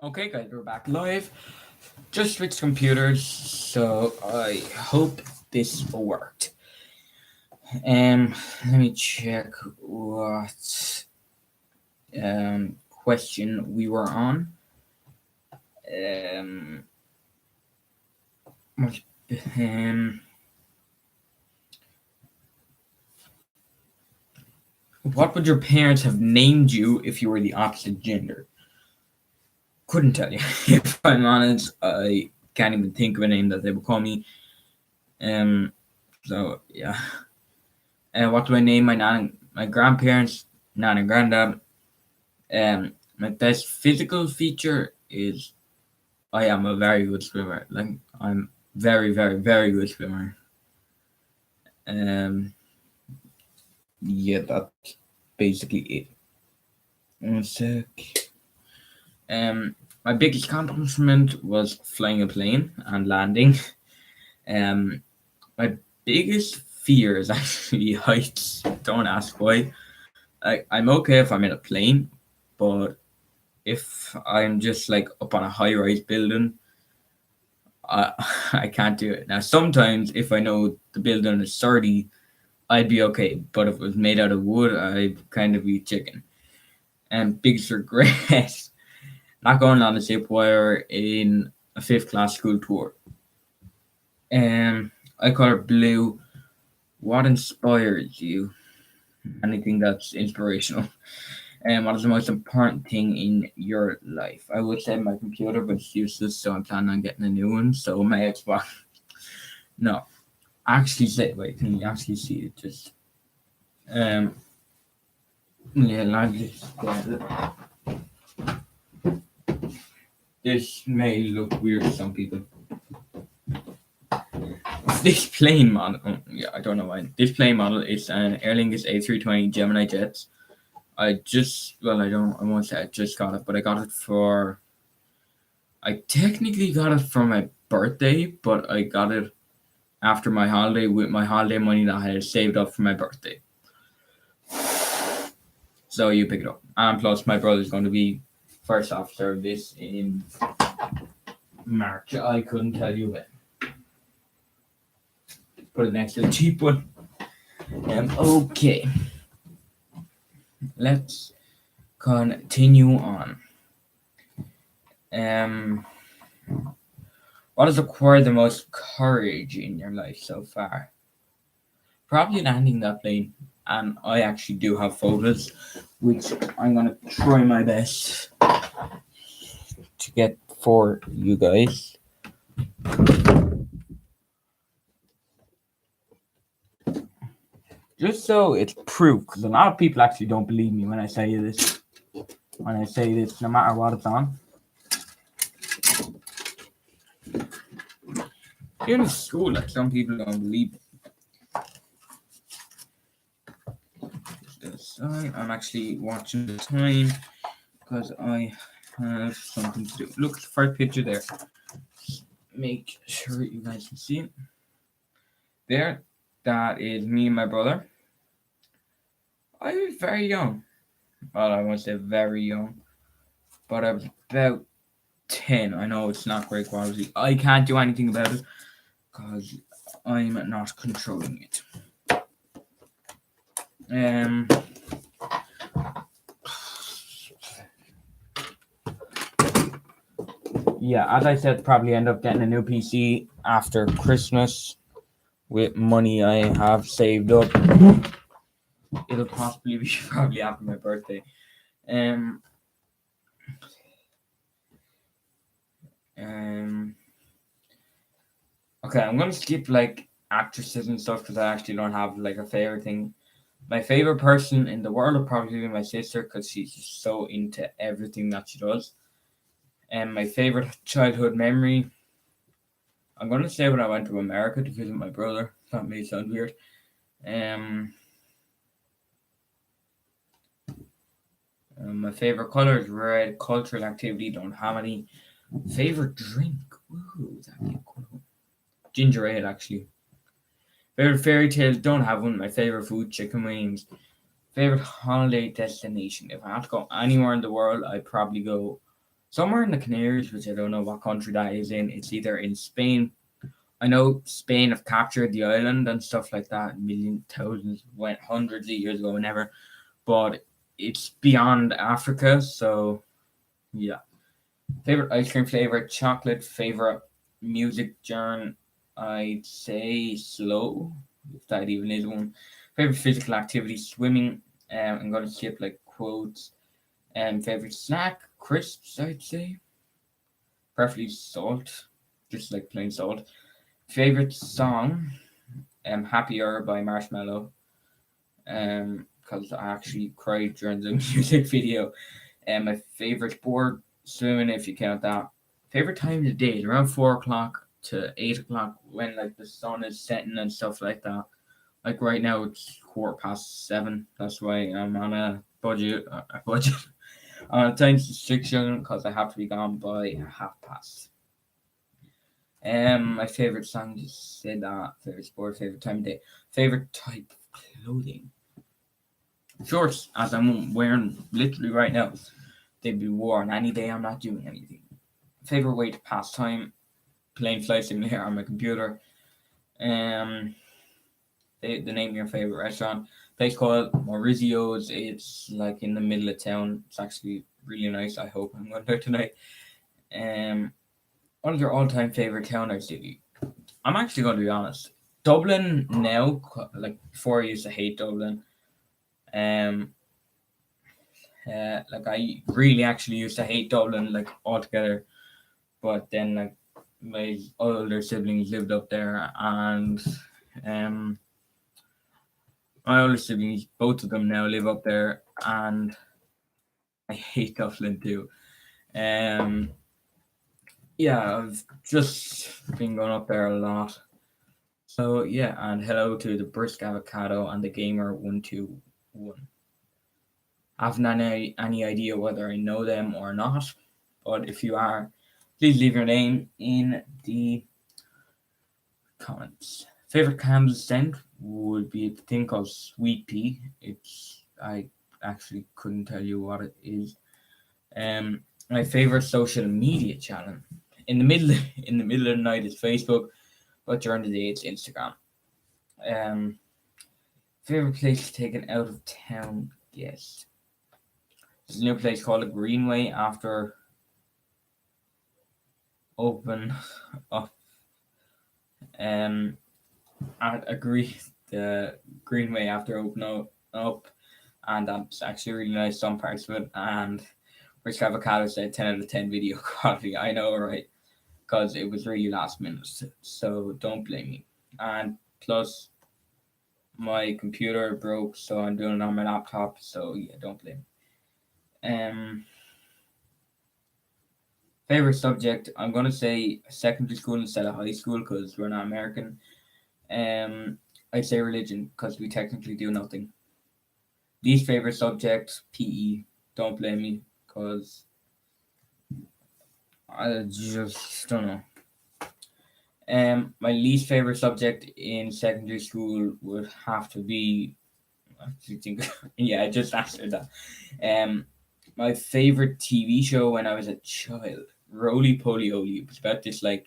Okay, guys, we're back live. Just switched computers, so I hope this worked. Let me check what question we were on. Um, what- um, what would your parents have named you if you were the opposite gender? Couldn't tell you. If I'm honest, I can't even think of a name that they would call me. Um, so yeah. What do I name my grandparents, nan and granddad? My best physical feature is I am a very good swimmer. Like I'm very, very, very good swimmer. Um, yeah, that's basically it. One sec. My biggest accomplishment was flying a plane and landing. Um, my biggest fear is actually heights. Don't ask why. I'm okay if I'm in a plane, but if I'm just like up on a high rise building, I I can't do it. Now sometimes if I know the building is sturdy, I'd be okay. But if it was made out of wood, I'd kind of be chicken. And biggest regret, not going on a zip wire in a fifth class school tour. I color blue. What inspires you? Anything that's inspirational. And what is the most important thing in your life? I would say my computer, but it's useless, so I'm planning on getting a new one. So my Xbox. No, actually, say wait. Can you actually see it? Just um, yeah, like this. This may look weird to some people. This plane model, yeah, I don't know why. This plane model is an Aer Lingus A320 Gemini jets. I won't say I just got it, but I got it for. I technically got it for my birthday, but I got it after my holiday with my holiday money that I had saved up for my birthday. So you pick it up. And plus, my brother's going to be first officer of this in March. I couldn't tell you when. Put it next to the cheap one. Okay, let's continue on. Um, what has required the most courage in your life so far? Probably landing that plane. And I actually do have photos, which I'm gonna try my best to get for you guys. Just so it's proof, because a lot of people actually don't believe me when I say this. When I say this, no matter what it's on. Even in school, like some people don't believe it. I'm actually watching the time because I have something to do. Look at the first picture there. Make sure you guys can see it. There, that is me and my brother. I was very young. Well, I won't say very young, but I was about 10. I know it's not great quality. I can't do anything about it because I'm not controlling it. Um, yeah, as I said, probably end up getting a new PC after Christmas with money I have saved up. It'll possibly be probably after my birthday. Um, um, okay, I'm gonna skip like actresses and stuff because I actually don't have like a favorite thing. My favorite person in the world would probably be my sister because she's just so into everything that she does. And my favorite childhood memory, I'm gonna say when I went to America to visit my brother. That may sound weird. Um, my favorite color is red. Cultural activity, don't have any. Favorite drink, ooh, that'd be a good one. Ginger ale, actually. Favorite fairy tales, don't have one. My favorite food, chicken wings. Favorite holiday destination, if I had to go anywhere in the world, I'd probably go somewhere in the Canaries, which I don't know what country that is in. It's either in Spain. I know Spain have captured the island and stuff like that, million thousands, went hundreds of years ago, whenever. But it's beyond Africa, so yeah. Favorite ice cream flavor, chocolate. Favorite music genre, I'd say slow, if that even is one. Favorite physical activity, swimming. I'm gonna skip like quotes. Favorite snack, crisps. I'd say preferably salt, just like plain salt. Favorite song, Happier by Marshmallow. Because I actually cried during the music video. My favorite sport, swimming, if you count that. Favorite time of the day is around 4 o'clock to 8 o'clock when like the sun is setting and stuff like that. Like right now it's 7:15. That's why I'm on a budget. A budget. On a time restriction because I have to be gone by 1:30. My favorite song, just said that. Favorite sport, favorite time of day, favorite type of clothing. Shorts, as I'm wearing literally right now. They'd be worn any day I'm not doing anything. Favorite way to pass time, playing Flight Simulator on my computer. Um, the name of your favorite restaurant, place called Maurizio's. It's like in the middle of town. It's actually really nice. I hope I'm going there tonight. Um, what is your all-time favorite town or city? I'm actually going to be honest. Dublin now, like before I used to hate Dublin. Um, like I really actually used to hate Dublin like altogether, but then like my older siblings lived up there, and um, my older siblings, both of them now live up there, and I hate Dublin too. Um, yeah, I've just been going up there a lot. So yeah, and hello to the Brisk Avocado and the Gamer 121. I haven't any idea whether I know them or not, but if you are, please leave your name in the comments. Favorite candle scent would be a thing called Sweet Pea. It's I actually couldn't tell you what it is. My favorite social media channel in the middle in the middle of the night is Facebook, but during the day it's Instagram. Um, favorite place taken out of town guest. There's a new place called the Greenway after open up. Um, I agree. The Greenway after open up, and that's actually really nice. Some parts of it, and Rich Avocado said 10 out of 10 video quality. I know, right? Because it was really last minute, so don't blame me. And plus, my computer broke, so I'm doing it on my laptop. So yeah, don't blame me. Favorite subject? I'm gonna say secondary school instead of high school because we're not American. I'd say religion because we technically do nothing. Least favorite subject, PE. Don't blame me because I just don't know. My least favorite subject in secondary school would have to be. I actually think, yeah, I just answered that. Um, my favorite TV show when I was a child, Roly Poly Oly. It was about this like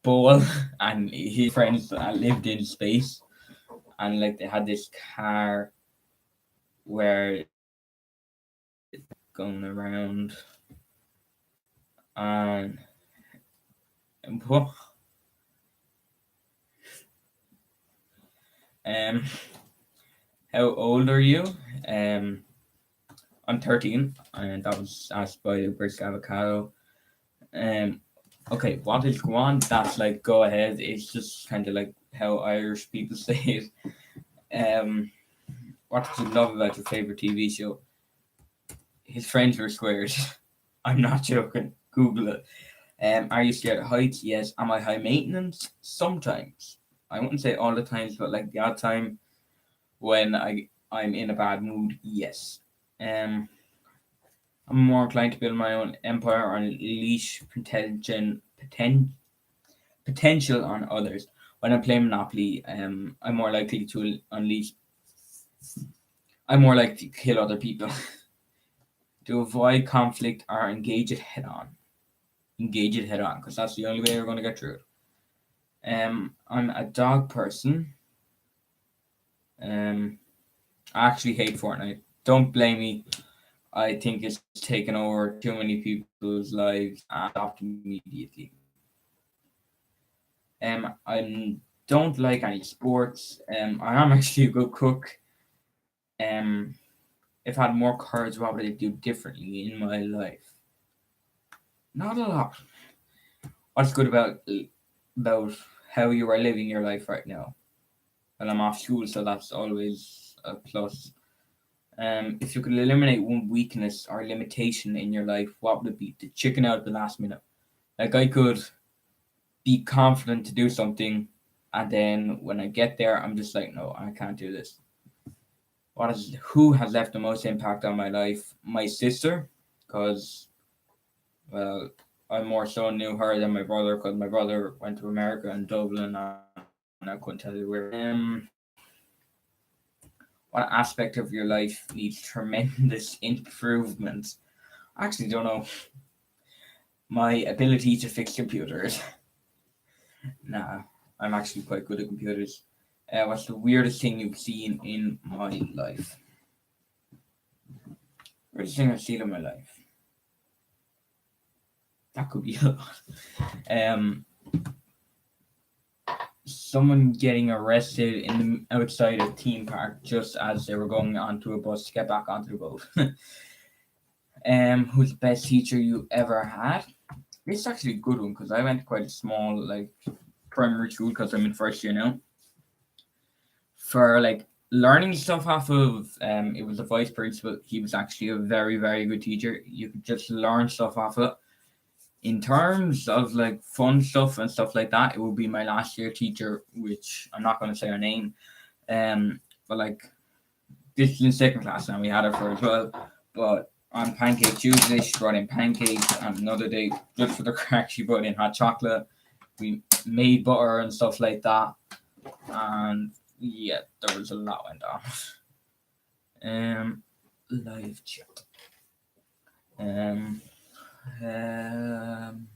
ball and his friends that lived in space, and like they had this car where going around and what um how old are you? um I'm 13 and that was asked by the Brisk Avocado. um okay, what is go on? That's like go ahead. It's just kind of like how Irish people say it. What did you love about your favorite TV show? His friends were squares. I'm not joking, Google it. Are you scared of heights? Yes. Am I high maintenance? Sometimes. I wouldn't say all the times, but like the odd time when I'm in a bad mood, yes. Um, I'm more inclined to build my own empire or unleash potential on others. When I play Monopoly, I'm more likely to unleash. I'm more likely to kill other people. To avoid conflict or engage it head on. Engage it head on, because that's the only way we're going to get through it. I'm a dog person. Um, I actually hate Fortnite. Don't blame me. I think it's taken over too many people's lives and stopped immediately. I don't like any sports. I am actually a good cook. Um, if I had more courage, what would I do differently in my life? Not a lot. What's good about how you are living your life right now? Well, I'm off school, so that's always a plus. If you could eliminate one weakness or limitation in your life, what would it be? The chicken out at the last minute. Like I could be confident to do something, and then when I get there, I'm just like, no, I can't do this. Who has left the most impact on my life? My sister, because well, I more so knew her than my brother, because my brother went to America and Dublin, and I couldn't tell you where. What aspect of your life needs tremendous improvement? I actually don't know. My ability to fix computers. Nah, I'm actually quite good at computers. What's the weirdest thing you've seen in my life? Weirdest thing I've seen in my life. That could be a lot. Um, Someone getting arrested in the outside a theme park just as they were going onto a bus to get back onto the boat. Who's the best teacher you ever had? It's actually a good one because I went to quite a small like primary school because I'm in first year now. For like learning stuff off of it was a vice principal. He was actually a very very good teacher. You could just learn stuff off it. In terms of like fun stuff and stuff like that, it will be my last year teacher, which I'm not going to say her name. But like this is in second class and we had her for as well. But on Pancake Tuesday, she brought in pancakes, and another day, just for the crack, she brought in hot chocolate. We made butter and stuff like that, and yeah, there was a lot went on. Live chat. Um, um,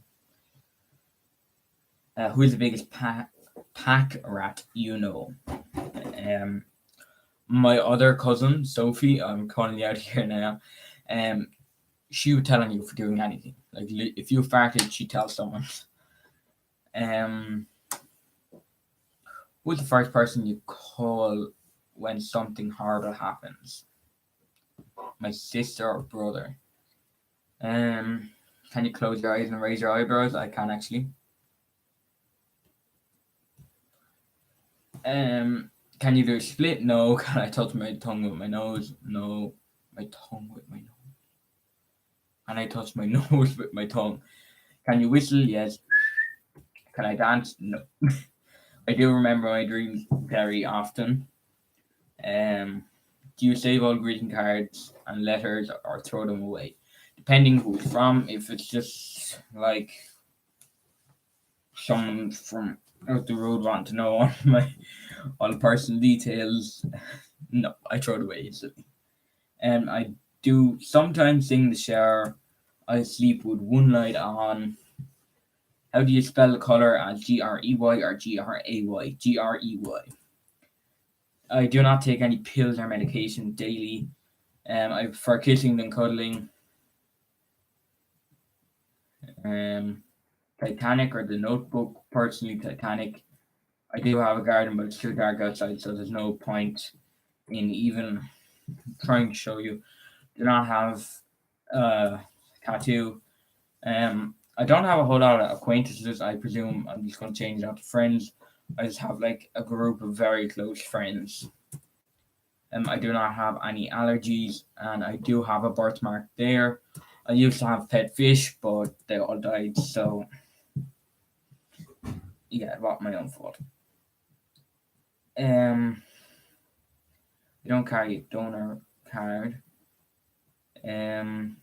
who's the biggest pack rat you know? Um, my other cousin Sophie. I'm calling you out here now. Um, she would tell on you for doing anything. Like if you farted, she'd tell someone. Um, who's the first person you call when something horrible happens? My sister or brother. Um, can you close your eyes and raise your eyebrows? I can actually. Can you do a split? No. Can I touch my tongue with my nose? No. My tongue with my nose. Can I touch my nose with my tongue? Can you whistle? Yes. Can I dance? No. I do remember my dreams very often. Um, do you save all greeting cards and letters or throw them away? Depending who it's from. If it's just like someone from out the road wanting to know all personal details, no, I throw it away instantly. And I do sometimes sing in the shower. I sleep with one light on. How do you spell the color as Grey or Gray? Grey. I do not take any pills or medication daily. I prefer kissing than cuddling. Um, Titanic or The Notebook. Personally, Titanic. I do have a garden, but it's too dark outside, so there's no point in even trying to show you. Do not have a tattoo. I don't have a whole lot of acquaintances. I presume I'm just going to change out to friends. I just have like a group of very close friends. I do not have any allergies, and I do have a birthmark there. I used to have pet fish, but they all died. So yeah, it was my own fault. You don't carry a donor card. Um,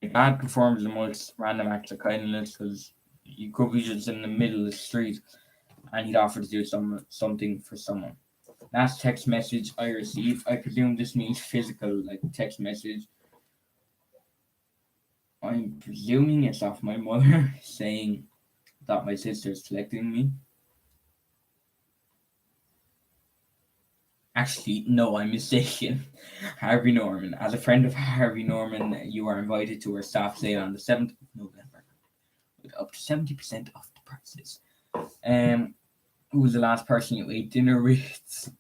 my dad performs the most random acts of kindness because you could be just in the middle of the street and he'd offer to do something for someone. Last text message I received, I presume this means physical, like text message. I'm presuming it's off my mother saying that my sister's collecting me. Actually, no, I'm mistaken. Harvey Norman. As a friend of Harvey Norman, you are invited to our staff sale on the 7th of November with up to 70% off the prices. Who was the last person you ate dinner with?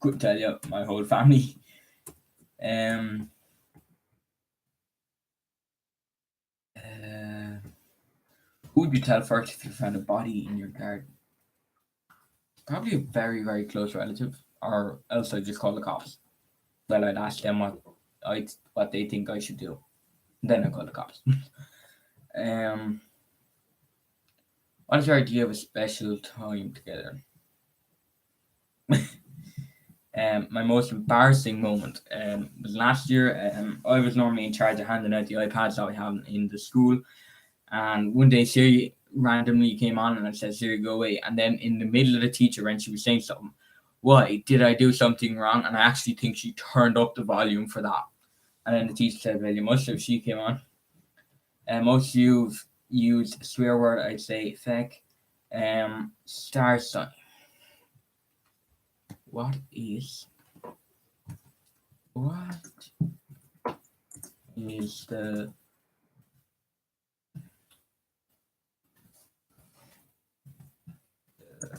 Couldn't tell you, my whole family. Um, uh, who would you tell first if you found a body in your garden? Probably a very, very close relative, or else I'd just call the cops. Well, I'd ask them what they think I should do. Then I call the cops. um, what is your idea of a special time together? My most embarrassing moment was last year. I was normally in charge of handing out the iPads that we have in the school, and one day Siri randomly came on and I said, Siri, go away. And then in the middle of the teacher, when she was saying something, why did I do something wrong? And I actually think she turned up the volume for that. And then the teacher said, well, you must have. She came on. And most you've used a swear word, I'd say feck. Star sign. What is the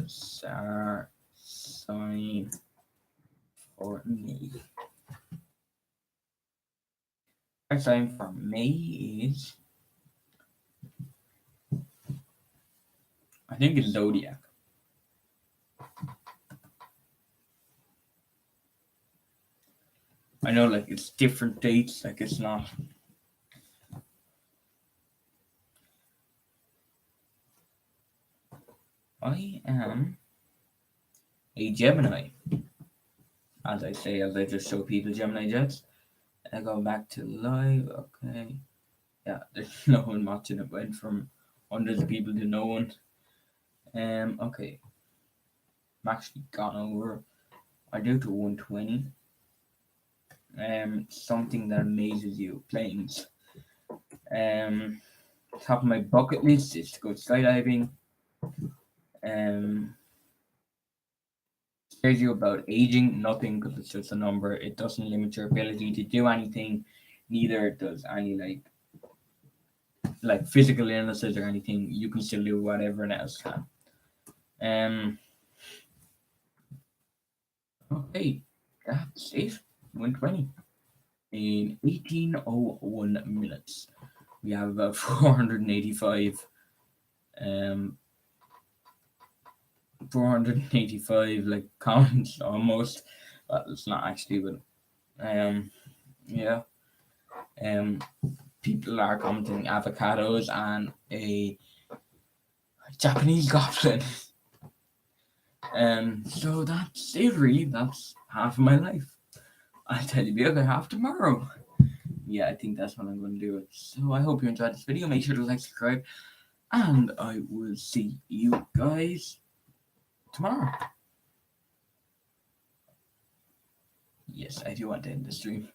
star sign for me? Star sign for me is, I think it's zodiac. I know, like, it's different dates, like it's not. I am a Gemini, as I say, as I just show people Gemini jets. I go back to live. Okay, yeah, there's no one watching. It went from hundreds of people to no one. Okay, I'm actually gone over. I do to 120. Something that amazes you, planes. Um, Top of my bucket list is to go skydiving. Um, Scares you about aging? Nothing, because it's just a number. It doesn't limit your ability to do anything. Neither does any like physical illnesses or anything. You can still do whatever else can. Um. Okay, that's it. 120 in 1801 minutes. We have about 485 um 485 like comments almost. But it's not actually, but yeah. Um people are commenting avocados and a Japanese goblin. So that's it really. That's half of my life. I'll tell you the other half tomorrow. Yeah, I think that's when I'm going to do it. So I hope you enjoyed this video. Make sure to like, subscribe, and I will see you guys tomorrow. Yes, I do want to end the stream.